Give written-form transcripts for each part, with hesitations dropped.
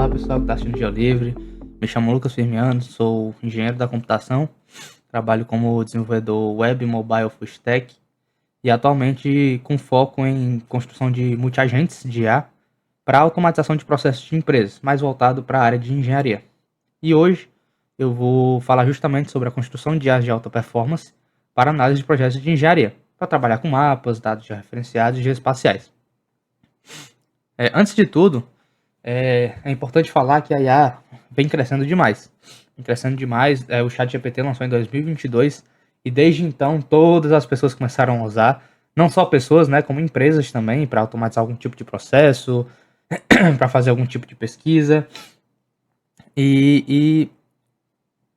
Olá pessoal que está assistindo Dia Livre, me chamo Lucas Firmiano, sou engenheiro da computação, trabalho como desenvolvedor web, mobile, full stack e atualmente com foco em construção de multiagentes de IA para automatização de processos de empresas, mais voltado para a área de engenharia. E hoje eu vou falar justamente sobre a construção de IAs de alta performance para análise de projetos de engenharia, para trabalhar com mapas, dados georreferenciados e geoespaciais. Antes de tudo, é importante falar que a IA vem crescendo demais. O ChatGPT lançou em 2022 e desde então todas as pessoas começaram a usar, não só pessoas, né, como empresas também, para automatizar algum tipo de processo, para fazer algum tipo de pesquisa. E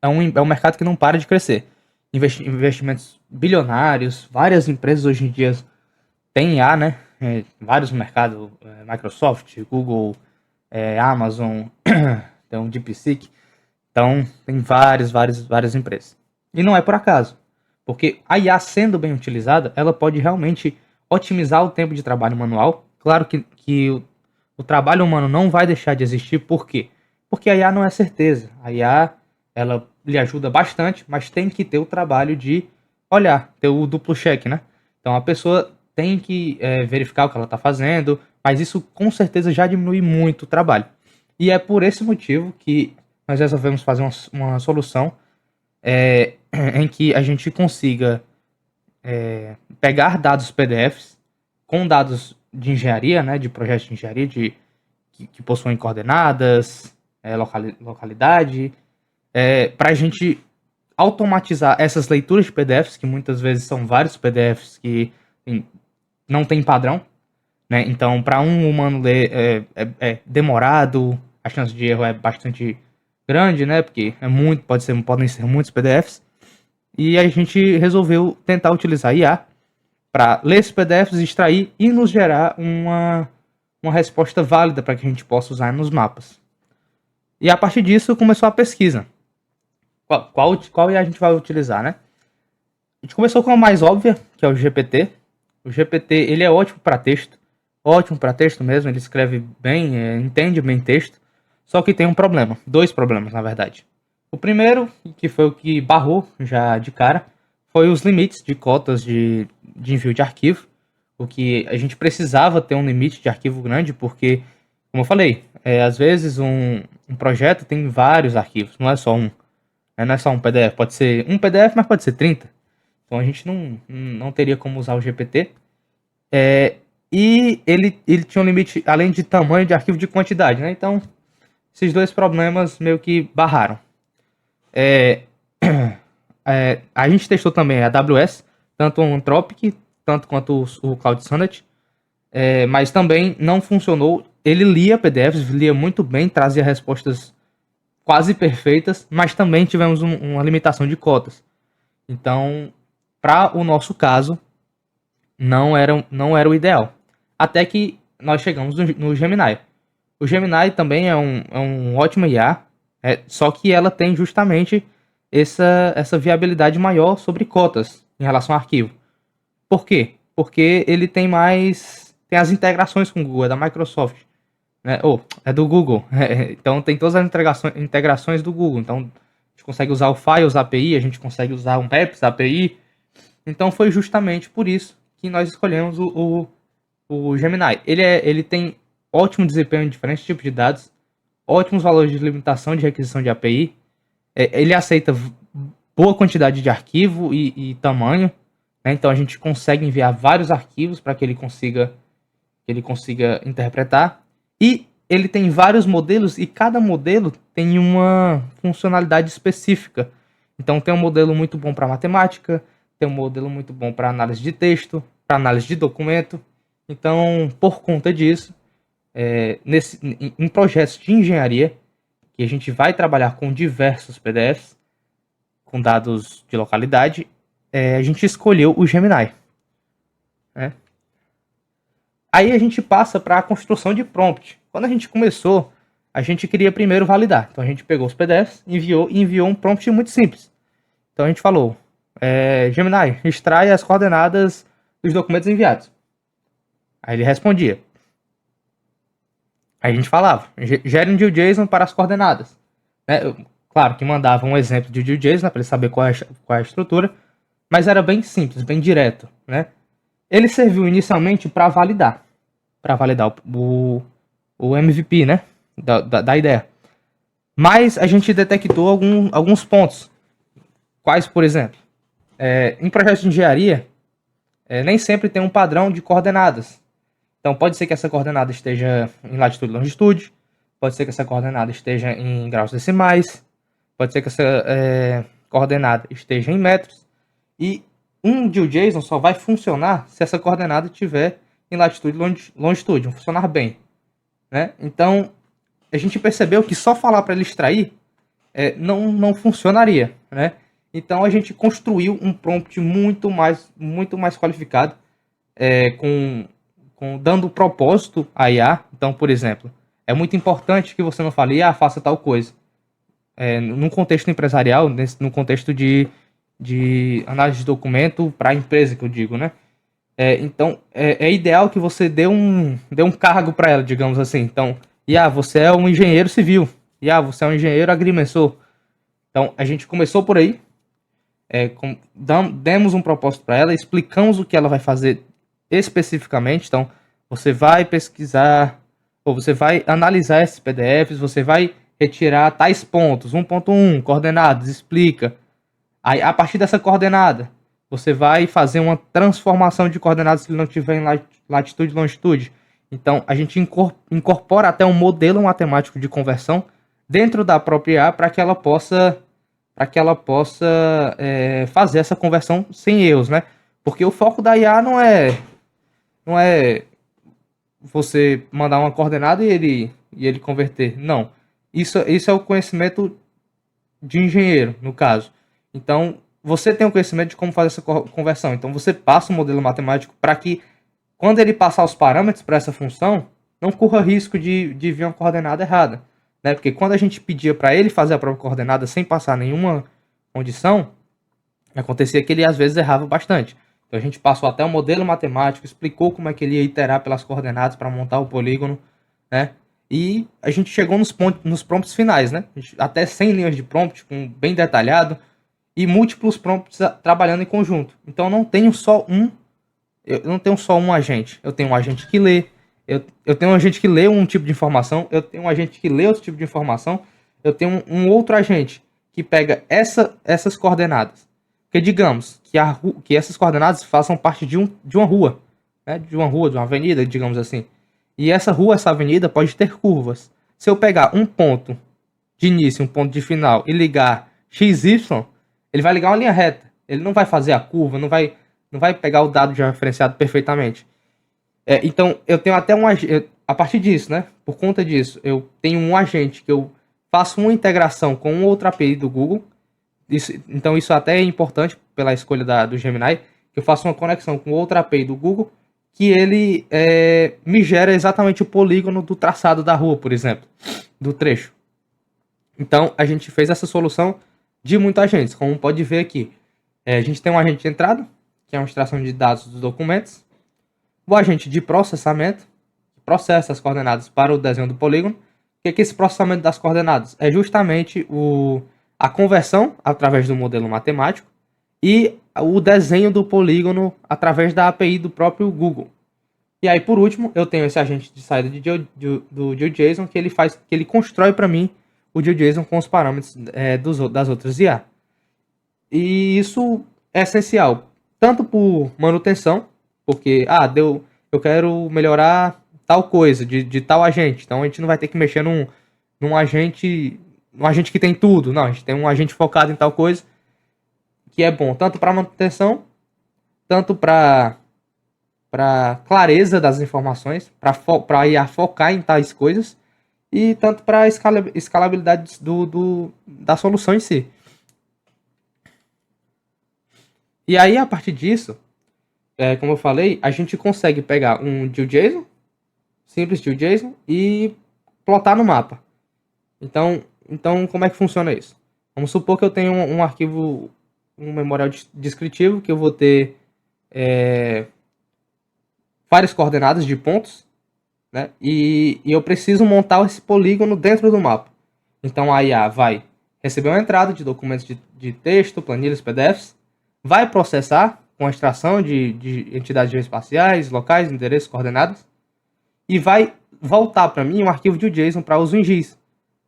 é um mercado que não para de crescer. Investimentos bilionários, várias empresas hoje em dia têm IA, né? Vários no mercado, Microsoft, Google, Amazon, tem um DeepSeek. Então, tem várias empresas. E não é por acaso, porque a IA sendo bem utilizada, ela pode realmente otimizar o tempo de trabalho manual. Claro que o trabalho humano não vai deixar de existir, por quê? Porque a IA não é certeza. A IA, ela lhe ajuda bastante, mas tem que ter o trabalho de olhar, ter o duplo check, né? Então, a pessoa tem que verificar o que ela está fazendo, mas isso com certeza já diminui muito o trabalho. E é por esse motivo que nós resolvemos fazer uma solução em que a gente consiga pegar dados PDFs com dados de engenharia, né, de projetos de engenharia que possuem coordenadas, localidade, para a gente automatizar essas leituras de PDFs, que muitas vezes são vários PDFs que não tem padrão, né? Então, para um humano ler é demorado, a chance de erro é bastante grande, né? Porque podem ser muitos PDFs. E a gente resolveu tentar utilizar IA para ler esses PDFs, extrair e nos gerar uma resposta válida para que a gente possa usar nos mapas. E a partir disso começou a pesquisa. Qual IA a gente vai utilizar, né? A gente começou com a mais óbvia, que é o GPT. O GPT ele é ótimo para texto mesmo, ele escreve bem, entende bem texto, só que tem um problema, dois problemas na verdade. O primeiro, que foi o que barrou já de cara, foi os limites de cotas de envio de arquivo, o que a gente precisava ter um limite de arquivo grande, porque, como eu falei, às vezes um projeto tem vários arquivos, não é só um. Não é só um PDF, pode ser um PDF, mas pode ser 30. Então a gente não teria como usar o GPT. E ele tinha um limite, além de tamanho de arquivo, de quantidade, né? Então, esses dois problemas meio que barraram. A gente testou também a AWS, tanto o Anthropic, tanto quanto o Cloud Sonnet, mas também não funcionou. Ele lia PDFs, lia muito bem, trazia respostas quase perfeitas, mas também tivemos uma limitação de cotas. Então, para o nosso caso, não era o ideal. Até que nós chegamos no Gemini. O Gemini também é um ótimo IA, só que ela tem justamente essa viabilidade maior sobre cotas em relação ao arquivo. Por quê? Porque ele tem tem as integrações com o Google, é da Microsoft. Né? É do Google. Então tem todas as integrações do Google. Então a gente consegue usar o Files API, a gente consegue usar um Maps API. Então foi justamente por isso que nós escolhemos o Gemini. Ele tem ótimo desempenho em diferentes tipos de dados, ótimos valores de limitação de requisição de API, ele aceita boa quantidade de arquivo e tamanho, né? Então a gente consegue enviar vários arquivos para que ele consiga interpretar, e ele tem vários modelos e cada modelo tem uma funcionalidade específica. Então tem um modelo muito bom para matemática, tem um modelo muito bom para análise de texto, para análise de documento. Então, por conta disso, em projetos de engenharia, que a gente vai trabalhar com diversos PDFs, com dados de localidade, a gente escolheu o Gemini. Né? Aí a gente passa para a construção de prompt. Quando a gente começou, a gente queria primeiro validar. Então a gente pegou os PDFs, enviou um prompt muito simples. Então a gente falou, Gemini, extrai as coordenadas dos documentos enviados. Aí ele respondia. Aí a gente falava, gere um GeoJSON para as coordenadas. Né? Claro que mandava um exemplo de GeoJSON, né, para ele saber qual é a estrutura, mas era bem simples, bem direto. Né? Ele serviu inicialmente para validar o MVP, né, da ideia. Mas a gente detectou alguns pontos. Quais, por exemplo? Em projetos de engenharia, nem sempre tem um padrão de coordenadas. Então pode ser que essa coordenada esteja em latitude e longitude, pode ser que essa coordenada esteja em graus decimais, pode ser que essa coordenada esteja em metros. E um GeoJSON só vai funcionar se essa coordenada estiver em latitude e longitude, vai funcionar bem. Né? Então a gente percebeu que só falar para ele extrair não funcionaria. Né? Então a gente construiu um prompt muito mais qualificado, dando propósito à IA. Então, por exemplo, é muito importante que você não fale, faça tal coisa. Num contexto empresarial, no contexto de análise de documento para a empresa, que eu digo, né? Então, é ideal que você dê um cargo para ela, digamos assim. Então, você é um engenheiro civil. Você é um engenheiro agrimensor. Então, a gente começou por aí. Demos um propósito para ela, explicamos o que ela vai fazer especificamente. Então, você vai pesquisar, ou você vai analisar esses PDFs, você vai retirar tais pontos, 1.1, coordenadas, explica. Aí, a partir dessa coordenada, você vai fazer uma transformação de coordenadas se ele não tiver em latitude e longitude. Então, a gente incorpora até um modelo matemático de conversão dentro da própria IA para que ela possa fazer essa conversão sem erros, né? Porque o foco da IA não é você mandar uma coordenada e ele converter. Não. Isso é o conhecimento de engenheiro, no caso. Então, você tem o conhecimento de como fazer essa conversão. Então, você passa o modelo matemático para que, quando ele passar os parâmetros para essa função, não corra risco de vir uma coordenada errada. Né? Porque quando a gente pedia para ele fazer a própria coordenada sem passar nenhuma condição, acontecia que ele às vezes errava bastante. Então a gente passou até um modelo matemático, explicou como é que ele ia iterar pelas coordenadas para montar o polígono, né? E a gente chegou nos prompts finais, né? Até 100 linhas de prompt, bem detalhado, e múltiplos prompts trabalhando em conjunto. Então eu não tenho só um agente. Eu tenho um agente que lê, eu tenho um agente que lê um tipo de informação, eu tenho um agente que lê outro tipo de informação, eu tenho um outro agente que pega essas coordenadas. Porque digamos que essas coordenadas façam parte de uma rua, né? De uma avenida, digamos assim. E essa avenida pode ter curvas. Se eu pegar um ponto de início, um ponto de final e ligar XY, ele vai ligar uma linha reta. Ele não vai fazer a curva, não vai pegar o dado já referenciado perfeitamente. Então, eu tenho até a partir disso, né? Por conta disso, eu tenho um agente que eu faço uma integração com outra API do Google. Então, isso até é importante pela escolha do Gemini, que eu faço uma conexão com outra API do Google, que ele me gera exatamente o polígono do traçado da rua, por exemplo, do trecho. Então, a gente fez essa solução de muitos agentes. Como pode ver aqui, a gente tem um agente de entrada, que é uma extração de dados dos documentos, o agente de processamento, que processa as coordenadas para o desenho do polígono. O que é esse processamento das coordenadas? É justamente a conversão através do modelo matemático e o desenho do polígono através da API do próprio Google. E aí, por último, eu tenho esse agente de saída do GeoJSON que ele constrói para mim o GeoJSON com os parâmetros das outras IA. E isso é essencial, tanto por manutenção, porque eu quero melhorar tal coisa de tal agente, então a gente não vai ter que mexer num agente que tem tudo, não, a gente tem um agente focado em tal coisa, que é bom tanto para manutenção, tanto para clareza das informações, para IA focar em tais coisas, e tanto para escalabilidade da solução em si. E aí, a partir disso, como eu falei, a gente consegue pegar um GeoJSON, simples GeoJSON, e plotar no mapa. Então, como é que funciona isso? Vamos supor que eu tenho um arquivo, um memorial descritivo, que eu vou ter várias coordenadas de pontos, né? E eu preciso montar esse polígono dentro do mapa. Então a IA vai receber uma entrada de documentos de texto, planilhas, PDFs, vai processar com a extração de entidades geoespaciais, locais, endereços, coordenadas, e vai voltar para mim um arquivo de JSON para uso em GIS.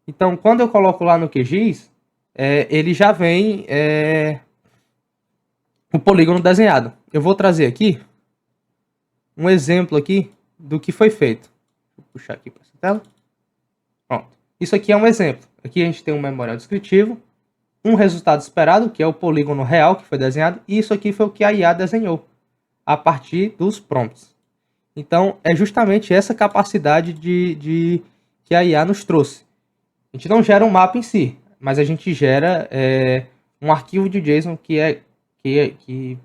Então, quando eu coloco lá no QGIS, ele já vem o polígono desenhado. Eu vou trazer aqui um exemplo aqui do que foi feito. Vou puxar aqui para essa tela. Pronto. Isso aqui é um exemplo. Aqui a gente tem um memorial descritivo, um resultado esperado, que é o polígono real que foi desenhado, e isso aqui foi o que a IA desenhou, a partir dos prompts. Então, é justamente essa capacidade que a IA nos trouxe. A gente não gera um mapa em si, mas a gente gera um arquivo de JSON que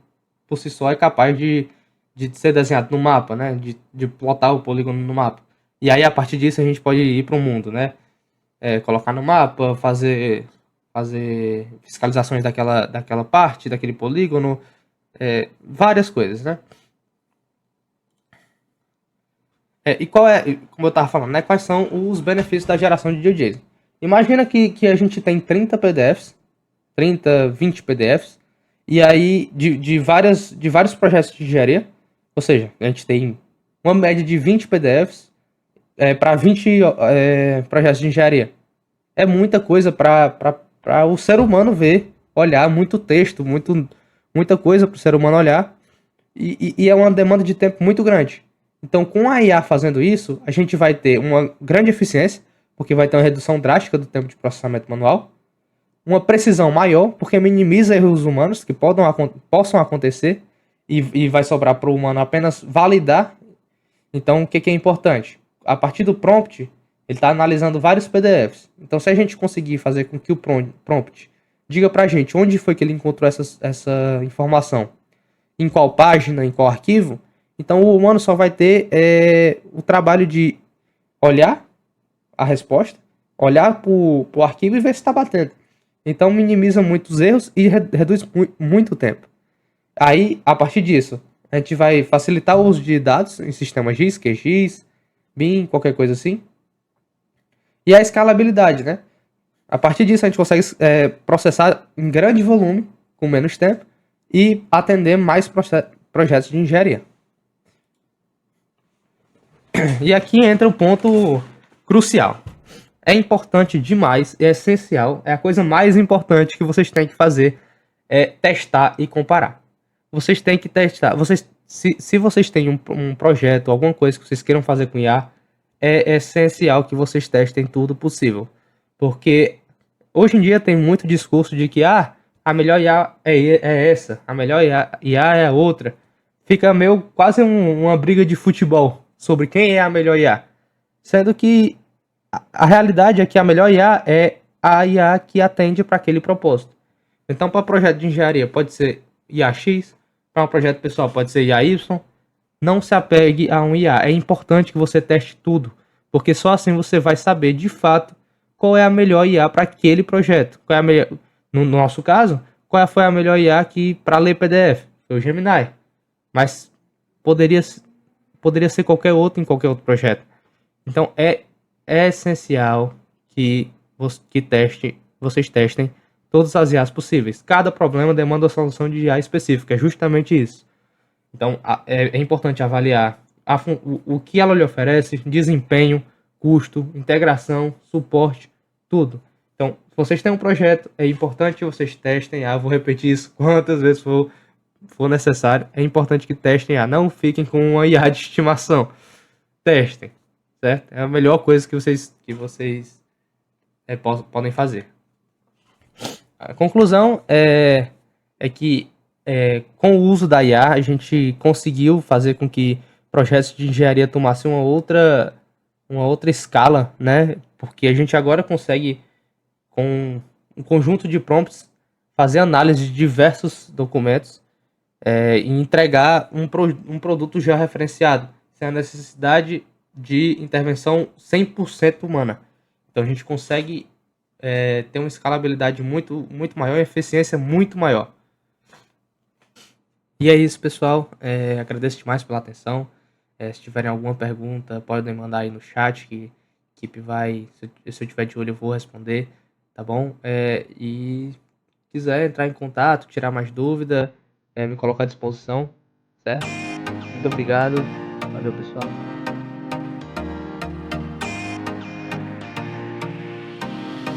por si só é capaz de ser desenhado no mapa, né? De plotar o polígono no mapa. E aí, a partir disso, a gente pode ir para o mundo, né? Colocar no mapa, fazer fiscalizações daquela parte, daquele polígono, várias coisas, né? E como eu estava falando, né? Quais são os benefícios da geração de JSON? Imagina que a gente tem 30 PDFs, 30, 20 PDFs, e aí de vários projetos de engenharia, ou seja, a gente tem uma média de 20 PDFs para 20 projetos de engenharia. É muita coisa para o ser humano ver, olhar, muito texto, muita coisa para o ser humano olhar, e é uma demanda de tempo muito grande. Então, com a IA fazendo isso, a gente vai ter uma grande eficiência, porque vai ter uma redução drástica do tempo de processamento manual, uma precisão maior, porque minimiza erros humanos que possam acontecer e vai sobrar para o humano apenas validar. Então, o que é importante? A partir do prompt, ele está analisando vários PDFs. Então, se a gente conseguir fazer com que o prompt diga para a gente onde foi que ele encontrou essa informação, em qual página, em qual arquivo, então o humano só vai ter o trabalho de olhar a resposta, olhar para o arquivo e ver se está batendo. Então minimiza muitos erros e reduz muito tempo. Aí, a partir disso, a gente vai facilitar o uso de dados em sistemas GIS, QGIS, BIM, qualquer coisa assim. E a escalabilidade, né? A partir disso, a gente consegue processar em grande volume, com menos tempo, e atender mais projetos de engenharia. E aqui entra o ponto crucial. É importante demais, é essencial, é a coisa mais importante que vocês têm que fazer, é testar e comparar. Vocês têm que testar. Se vocês têm um projeto, alguma coisa que vocês queiram fazer com IA, é essencial que vocês testem tudo possível. Porque hoje em dia tem muito discurso de que a melhor IA é essa, a melhor IA é a outra. Fica meio quase uma briga de futebol sobre quem é a melhor IA. Sendo que a realidade é que a melhor IA é a IA que atende para aquele propósito. Então, para projeto de engenharia pode ser IA X, para um projeto pessoal pode ser IA Y. Não se apegue a um IA. É importante que você teste tudo, porque só assim você vai saber de fato qual é a melhor IA para aquele projeto. Qual é a melhor, no nosso caso, qual foi a melhor IA para ler PDF? Foi o Gemini. Mas poderia ser qualquer outro em qualquer outro projeto. Então é essencial que vocês testem todas as IAs possíveis. Cada problema demanda uma solução de IA específica. É justamente isso. Então é importante avaliar o que ela lhe oferece, desempenho, custo, integração, suporte, tudo. Então, se vocês têm um projeto, é importante que vocês testem. Vou repetir isso quantas vezes for necessário. É importante que testem. Não fiquem com uma IA de estimação. Testem, certo? É a melhor coisa que vocês podem fazer. A conclusão é que com o uso da IA a gente conseguiu fazer com que projetos de engenharia tomassem uma outra escala, né? Porque a gente agora consegue, com um conjunto de prompts, fazer análise de diversos documentos e entregar um produto já referenciado, sem a necessidade de intervenção 100% humana. Então a gente consegue ter uma escalabilidade muito maior e eficiência muito maior. E é isso, pessoal. Agradeço demais pela atenção. Se tiverem alguma pergunta, podem mandar aí no chat que a equipe vai, se eu tiver de olho, eu vou responder, tá bom? E quiser entrar em contato, tirar mais dúvida, me colocar à disposição, certo? Muito obrigado. Valeu, pessoal.